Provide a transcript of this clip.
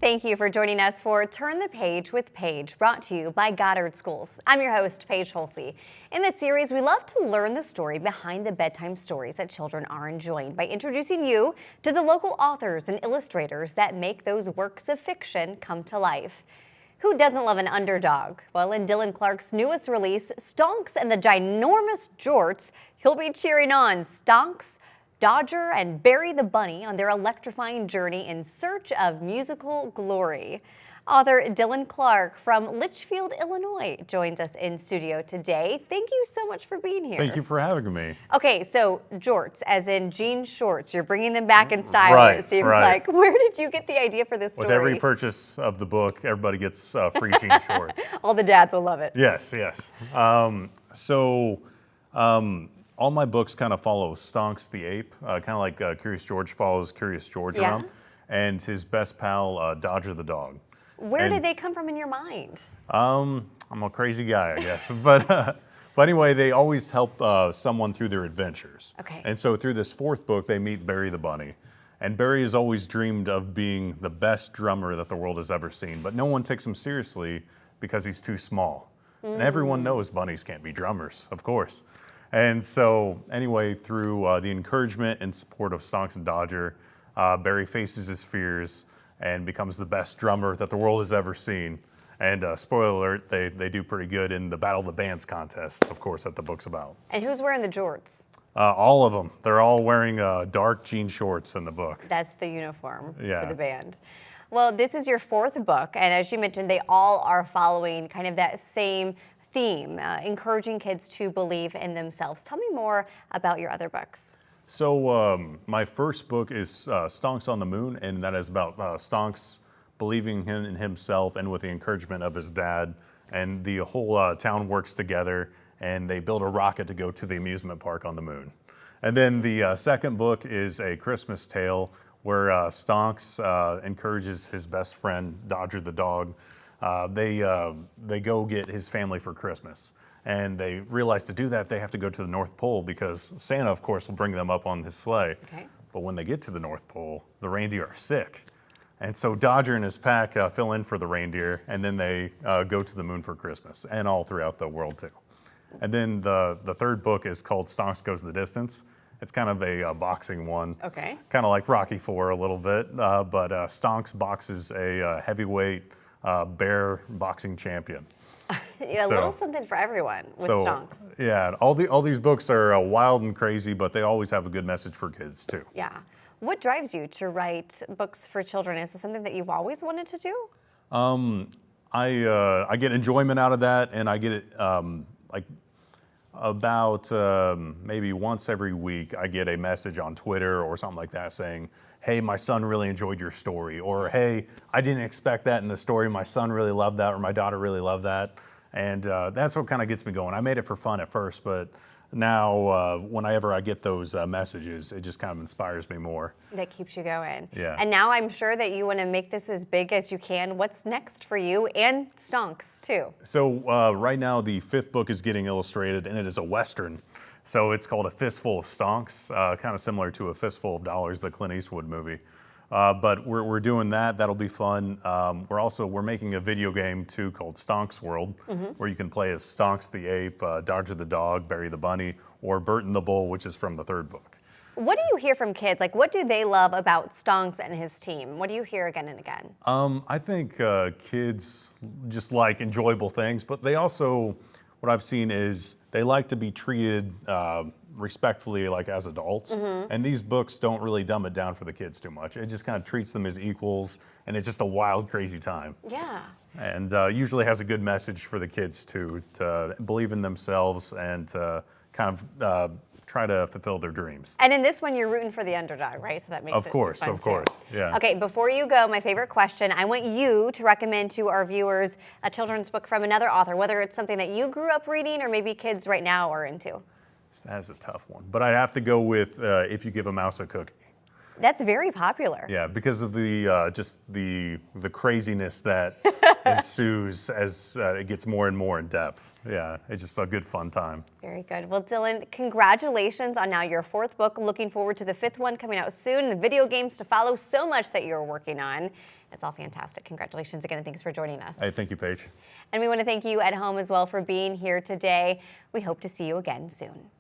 Thank you for joining us for Turn the Page with Paige, brought to you by Goddard Schools. I'm your host, Paige Hulsey. In this series, we love to learn the story behind the bedtime stories that children are enjoying by introducing you to the local authors and illustrators that make those works of fiction come to life. Who doesn't love an underdog? Well, in Dillon Clark's newest release, Stonks and the Ginormous Jorts, you'll be cheering on Stonks, Dodger, and Barry the Bunny on their electrifying journey in search of musical glory. Author Dillon Clark from Litchfield, Illinois joins us in studio today. Thank you so much for being here. Thank you for having me. Okay, so jorts, as in jean shorts, you're bringing them back in style, right, it seems right. like. Where did you get the idea for this story? With every purchase of the book, everybody gets free jean shorts. All the dads will love it. Yes, yes. All my books kind of follow Stonks the ape, kind of like Curious George follows Curious George around, and his best pal, Dodger the dog. Where did they come from in your mind? I'm a crazy guy, I guess. But anyway, they always help someone through their adventures. Okay. And so through this fourth book, they meet Barry the Bunny. And Barry has always dreamed of being the best drummer that the world has ever seen, but no one takes him seriously because he's too small. And everyone knows bunnies can't be drummers, of course. And so anyway, through the encouragement and support of Stonks and Dodger, Barry faces his fears and becomes the best drummer that the world has ever seen. And spoiler alert, they do pretty good in the Battle of the Bands contest, of course, that the book's about. And who's wearing the jorts? All of them. They're all wearing dark jean shorts in the book. That's the uniform for Yeah. the band. Well, this is your fourth book, and as you mentioned, they all are following kind of that same theme, encouraging kids to believe in themselves. Tell me more about your other books. So my first book is Stonks on the Moon, and that is about Stonks believing in himself and with the encouragement of his dad. And the whole town works together, and they build a rocket to go to the amusement park on the moon. And then the second book is A Christmas Tale, where Stonks encourages his best friend, Dodger the dog. They go get his family for Christmas. And they realize to do that, they have to go to the North Pole because Santa, of course, will bring them up on his sleigh. Okay. But when they get to the North Pole, the reindeer are sick. And so Dodger and his pack fill in for the reindeer, and then they go to the moon for Christmas, and all throughout the world, too. And then the third book is called Stonks Goes the Distance. It's kind of a boxing one. Okay. Kind of like Rocky IV a little bit, but Stonks boxes a heavyweight bear boxing champion. A little something for everyone with Stonks. Yeah, all these books are wild and crazy, but they always have a good message for kids too. Yeah. What drives you to write books for children? Is it something that you've always wanted to do? I get enjoyment out of that, and I get it like about maybe once every week. I get a message on Twitter or something like that saying, "Hey, my son really enjoyed your story," or "Hey, I didn't expect that in the story. My son really loved that," or "My daughter really loved that." And that's what kind of gets me going. I made it for fun at first, but now whenever I get those messages, it just kind of inspires me more. That keeps you going. Yeah. And now I'm sure that you want to make this as big as you can. What's next for you and Stonks too? So right now the fifth book is getting illustrated, and it is a Western. So it's called A Fistful of Stonks, kind of similar to A Fistful of Dollars, the Clint Eastwood movie. But we're doing that. That'll be fun. We're making a video game too called Stonks World, where you can play as Stonks the ape, Dodger the dog, Barry the bunny, or Burton the bull, which is from the third book. What do you hear from kids? Like, what do they love about Stonks and his team? What do you hear again and again? I think kids just like enjoyable things, but they also, what I've seen is they like to be treated respectfully, like as adults. And these books don't really dumb it down for the kids too much. It just kind of treats them as equals, and it's just a wild, crazy time. Yeah. And usually has a good message for the kids too, to believe in themselves and to kind of try to fulfill their dreams. And in this one, you're rooting for the underdog, right? So that makes it fun, of course, too. yeah. Okay, before you go, my favorite question, I want you to recommend to our viewers a children's book from another author, whether it's something that you grew up reading or maybe kids right now are into. That is a tough one, but I'd have to go with If You Give a Mouse a Cookie. That's very popular. Yeah, because of the just the craziness that ensues as it gets more and more in depth. Yeah, it's just a good fun time. Very good. Well, Dillon, congratulations on now your 4th book. Looking forward to the 5th one coming out soon. The video games to follow. So much that you're working on. It's all fantastic. Congratulations again, and thanks for joining us. Hey, thank you, Paige. And we want to thank you at home as well for being here today. We hope to see you again soon.